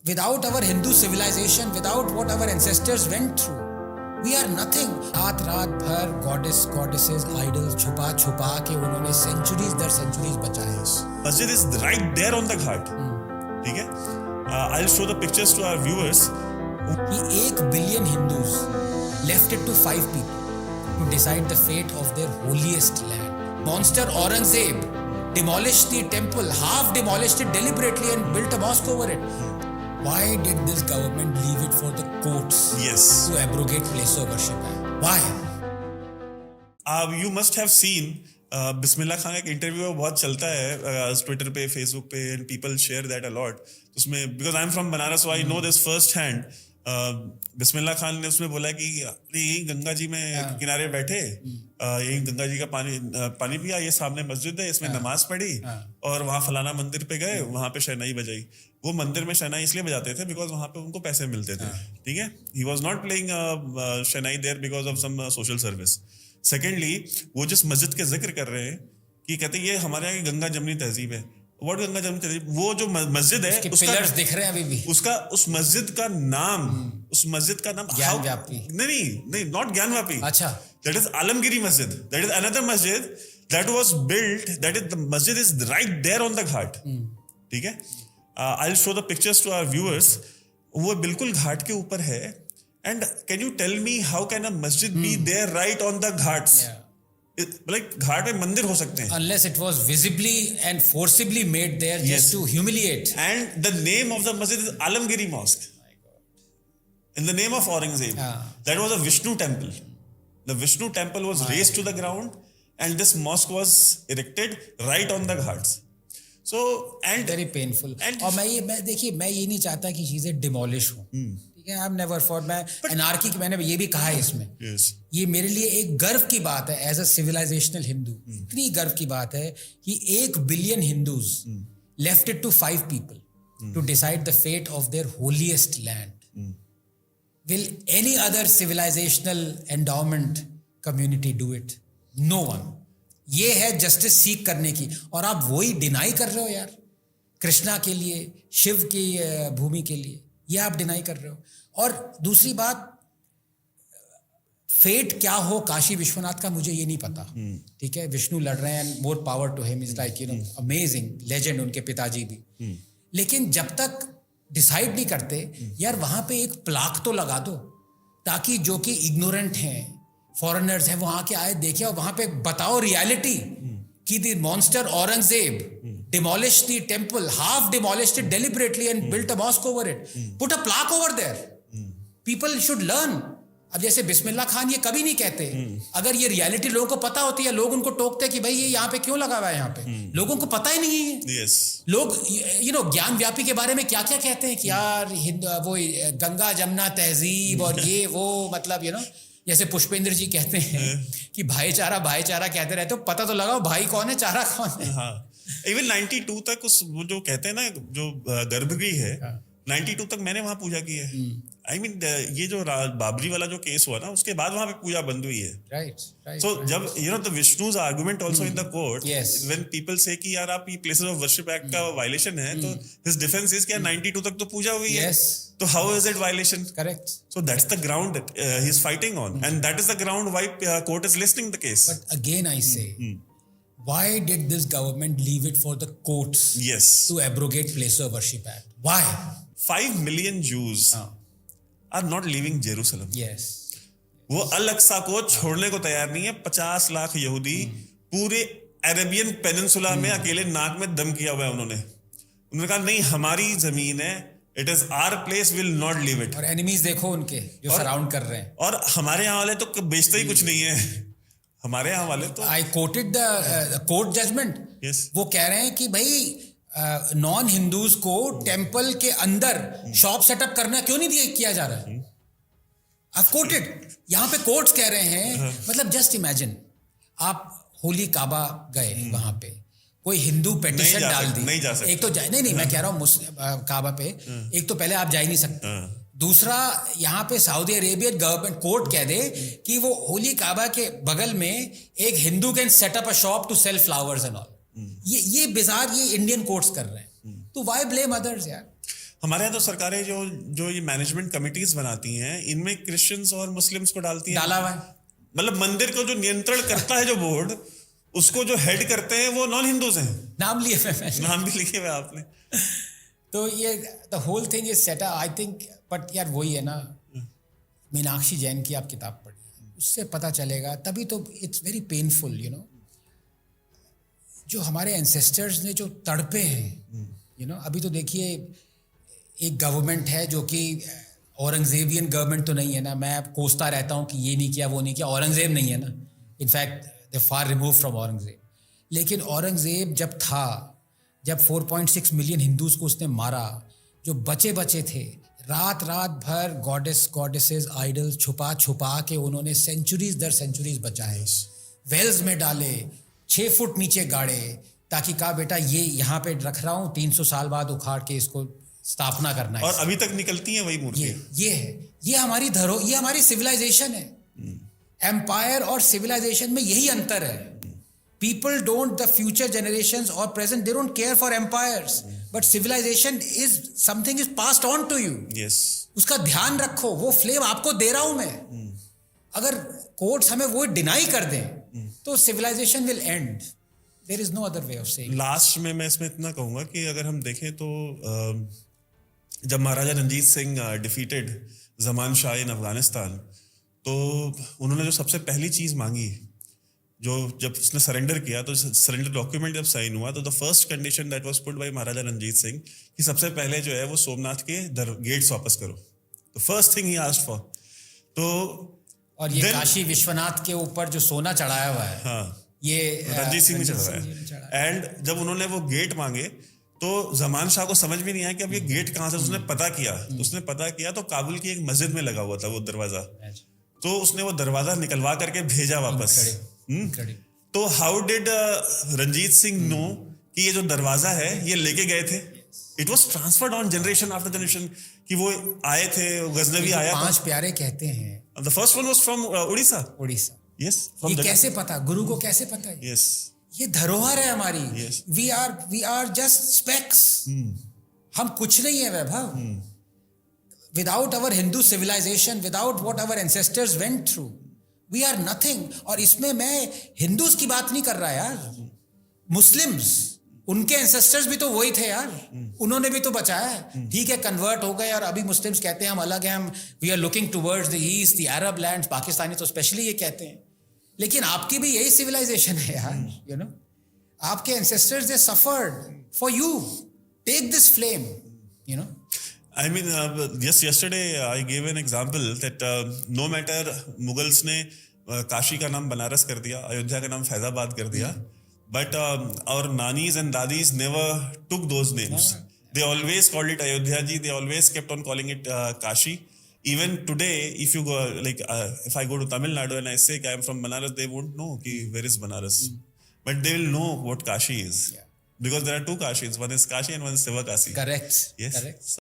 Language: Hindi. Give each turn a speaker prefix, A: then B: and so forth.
A: without our Hindu civilization, without what our ancestors went through, we are nothing. रात भर goddesses, idols छुपा के उन्होंने centuries दर centuries बचाए.
B: Masjid is right there on the ghat. ठीक है? I'll show the pictures to our viewers.
A: कि 1 billion Hindus left it to 5 people to decide the fate of their holiest land. Monster Aurangzeb demolished the temple, half demolished it deliberately and built a mosque over it. Why did this government leave it for the courts to abrogate place of worship? Why?
B: You must have seen Bismillah Khan का एक इंटरव्यू बहुत चलता है ट्विटर पे, फेसबुक पे, and people share that a lot. उसमें because I am from Banaras so I know this first hand. Bismillah Khan ने उसमें बोला कि यही गंगा जी में किनारे बैठे, यही गंगा जी का पानी पिया, ये सामने मस्जिद है, इसमें नमाज पढ़ी, और वहाँ फलाना मंदिर पे गए, वहाँ पे शहनाई बजाई. वो मंदिर में शहनाई इसलिए बजाते थे बिकॉज वहाँ पे उनको पैसे मिलते थे. ठीक है, he was not playing shehnai there because of some social service. Secondly, वो जिस मस्जिद के जिक्र कर रहे हैं कि कहते हैं ये हमारे यहाँ की गंगा जमनी तहजीब है. व्हाट गंगा जमनी तहजीब? वो जो मस्जिद है उसका
A: पिलर्स दिख रहे हैं अभी भी.
B: उस मस्जिद का नाम
A: ज्ञानव्यापी.
B: नहीं, नॉट ज्ञानव्यापी.
A: अच्छा,
B: that is Alamgiri Masjid. That is another masjid that was built. That is the masjid is right there on the ghat. ठीक है, I will show the pictures to our viewers. वो बिल्कुल घाट के ऊपर है. And can you tell me how can a masjid be there right on the ghats? Like घाट में मंदिर हो सकते हैं.
A: Unless it was visibly and forcibly made there just to humiliate.
B: And the name of the masjid is Alamgiri Mosque. In the name of Aurangzeb. That was a Vishnu temple. The Vishnu temple was razed to the ground and this mosque was erected right on the ghats. So and
A: very painful. और मैं देखिए, मैं ये नहीं चाहता कि चीजें डिमोलिश हो. I've never fought. मैं एनार्की की मैंने ये भी कहा है इसमें. ये मेरे लिए एक गर्व की बात है एज अ सिविलाइजेशनल हिंदू. इतनी गर्व की बात है कि 1 billion Hindus left it to 5 people to decide the fate of their holiest land. Will any other civilizational endowment community do it? No one. ये है जस्टिस सीख करने की, और आप वही डिनाई कर रहे हो यार. कृष्णा के लिए, शिव की भूमि के लिए ये आप डिनाई कर रहे हो. और दूसरी बात, फेट क्या हो काशी विश्वनाथ का मुझे ये नहीं पता. ठीक है, विष्णु लड़ रहे हैं, more power to him, is like amazing legend, उनके पिताजी भी. लेकिन जब तक डिसाइड नहीं करते यार, वहां पे एक प्लाक तो लगा दो ताकि जो कि इग्नोरेंट हैं, फॉरेनर्स हैं, वो आके आए देखे और वहां पे बताओ रियलिटी कि the monster Aurangzeb demolished the temple, half demolished it deliberately and built a mosque over it. Put a plaque over there. People should learn. अब जैसे बिस्मिल्लाह खान ये कभी नहीं कहते. अगर ये रियलिटी लोगों को पता होती है, लोग उनको टोकते कि भाई ये यहाँ पे क्यों लगा हुआ है, यहाँ पे लोगों को पता ही नहीं है. लोग ज्ञान व्यापी के बारे में क्या क्या कहते हैं कि यार वो गंगा जमुना तहजीब और ये वो, मतलब जैसे पुष्पेंद्र जी कहते हैं कि भाईचारा कहते रहते हो, पता तो लगाओ भाई कौन है, चारा कौन है.
B: इवन 92 तक वो जो कहते हैं ना, जो गर्भगृह है, 92 तक मैंने वहां पूजा की है. आई मीन ये जो बाबरी वाला जो केस हुआ ना, उसके बाद वहां पे पूजा बंद हुई है.
A: राइट.
B: सो जब the Vishnu's argument also in the court, when people से कि यार आप ये प्लेसेस ऑफ वर्शिप एक्ट का वायलेशन है, तो हिज डिफेंस इज कि 92 तक तो पूजा हुई है, तो how is it violation?
A: Correct.
B: So that's the ground he is fighting on, and that is the ground why court is listing the case.
A: But again I से, why did this government leave it for the courts to abrogate place of worship act? Why?
B: 5 million Jews are not leaving Jerusalem.
A: Yes.
B: वो अल-अक्सा को छोड़ने को तैयार नहीं है. 50 लाख यहूदी पूरे अरेबियन पेनिनसुला में अकेले नाक में दम किया हुआ है. उन्होंने कहा नहीं, हमारी जमीन है, it is our place, will not leave it.
A: और एनिमीज देखो उनके जो सराउंड कर रहे हैं.
B: और हमारे यहाँ वाले तो बेचते ही कुछ नहीं है. हमारे यहाँ वाले तो
A: I quoted the court judgment. वो कह रहे हैं कि भाई नॉन हिंदूज को टेम्पल के अंदर शॉप सेटअप करना क्यों नहीं किया जा रहा है. I quoted. यहाँ पे कोर्ट्स कह रहे हैं. मतलब जस्ट इमेजिन, आप होली काबा गए, वहां पे कोई हिंदू पेटिशन डाल दी.
B: नहीं जा सकते.
A: एक तो नहीं मैं कह रहा हूँ काबा पे, एक तो पहले आप जा ही नहीं सकते. दूसरा, यहाँ पे सऊदी अरेबियन गवर्नमेंट कोर्ट कह दे कि वो होली काबा के बगल में एक Hindu can set up a shop to sell flowers and all. ये बिजार ये इंडियन कोर्ट्स कर रहे हैं. तो व्हाई ब्लेम अदर्स यार?
B: हमारे यहाँ तो सरकारें जो जो ये मैनेजमेंट कमिटीज बनाती हैं इनमें क्रिश्चियंस और मुस्लिम्स को डालती हैं।
A: डाला हुआ है।
B: मतलब मंदिर को जो नियंत्रण करता है जो बोर्ड, उसको जो हेड करते हैं वो नॉन हिंदूज हैं।
A: नाम लिए मैंने।
B: नाम भी लिखे हुए आपने।
A: तो ये the whole thing is set I think, but यार वही है ना, मीनाक्षी जैन की आप किताब पढ़िए, उससे पता चलेगा। तभी तो it's very painful, you know, जो हमारे एंसेस्टर्स ने जो तड़पे हैं, यू नो। अभी तो देखिए एक गवर्नमेंट है जो कि औरंगजेबियन गवर्नमेंट तो नहीं है ना, मैं कोसता रहता हूँ कि ये नहीं किया वो नहीं किया, औरंगजेब नहीं है ना, in fact they far remove from Aurangzeb. लेकिन औरंगजेब जब था, जब 4.6 मिलियन हिंदूज को उसने मारा, जो बचे बचे थे, रात रात भर गॉडेसेस आइडल्स छुपा छुपा के उन्होंने सेंचुरीज दर सेंचुरीज बचाए, वेल्स में डाले, 6 फुट नीचे गाड़े, ताकि कहा बेटा ये यहाँ पे रख रहा हूँ, 300 साल बाद उखाड़ के इसको स्थापना करना है।
B: और अभी तक निकलती हैं वही मूर्ति।
A: ये है, ये हमारी ये हमारी सिविलाइजेशन है। एम्पायर और सिविलाइजेशन में यही अंतर है। People don't, the future generations और present, they don't care for empires, but civilization is something is passed on to you.
B: Yes,
A: उसका ध्यान रखो, वो फ्लेम आपको दे रहा हूं मैं। अगर कोर्ट्स हमें वो डिनाई कर दें तो civilization will end. There is no other way of saying.
B: Last में मैं इसमें इतना कहूंगा कि अगर हम देखें तो जब महाराजा रंजीत सिंह डिफीटेड जमान शाह इन अफगानिस्तान, तो उन्होंने जो सबसे पहली चीज मांगी, जो जब उसने सरेंडर किया, तो सरेंडर डॉक्यूमेंट जब साइन हुआ, तो the first condition that was put by Maharaja Ranjit Singh कि सबसे पहले जो है वो सोमनाथ के गेट्स वापस करो। तो first thing he asked for. तो
A: और ये काशी विश्वनाथ के ऊपर जो सोना चढ़ाया हुआ है,
B: हाँ,
A: ये
B: रंजीत सिंह ने चढ़ाया है। एंड जब उन्होंने वो गेट मांगे तो जमान शाह को समझ भी नहीं आया कि अब ये गेट कहाँ से, उसने पता किया। तो उसने पता किया तो काबुल की एक मस्जिद में लगा हुआ था वो दरवाजा, तो उसने वो दरवाजा निकलवा करके भेजा वापस। तो how did Ranjit Singh know कि ये जो दरवाजा है ये लेके गए थे? It was transferred on generation after generation, कि वो आए थे, गजनवी आया।
A: 5 प्यारे कहते हैं।
B: The first one was from Orissa.
A: Orissa.
B: Yes,
A: ये कैसे पता, गुरु को कैसे पता है?
B: यस,
A: ये धरोहर है हमारी।
B: Yes.
A: We are just specks. हम कुछ नहीं है Vaibhav. Without our Hindu civilization, without what our ancestors went through, we are nothing. और इसमें मैं हिंदूज की बात नहीं कर रहा यार, मुस्लिम्स, उनके एंसेस्टर्स भी तो वही थे यार, उन्होंने भी तो बचाया है। ठीक है, कन्वर्ट हो गए और अभी मुस्लिम्स कहते हैं हम अलग हैं, हम we are looking towards the east, the Arab lands, Pakistani तो स्पेशली ये कहते हैं। लेकिन आपकी भी यही सिविलाइजेशन है यार, यू नो। आपके ancestors they suffered for you, take this flame, you know.
B: I mean, just yesterday I gave an example that no matter Mughals ने काशी का नाम बनारस कर दिया, अयोध्या का नाम फैजाबाद कर दिया, but our nannies and daddies never took those names. They always called it Ayodhya ji. They always kept on calling it Kashi. Even today, if you go if I go to Tamil Nadu and I say I am from Banaras, they won't know ki where is Banaras, but they will know what Kashi is, because there are 2 Kashis. One is Kashi and one is Sivakasi.
A: Correct.
B: Yes.
A: Correct.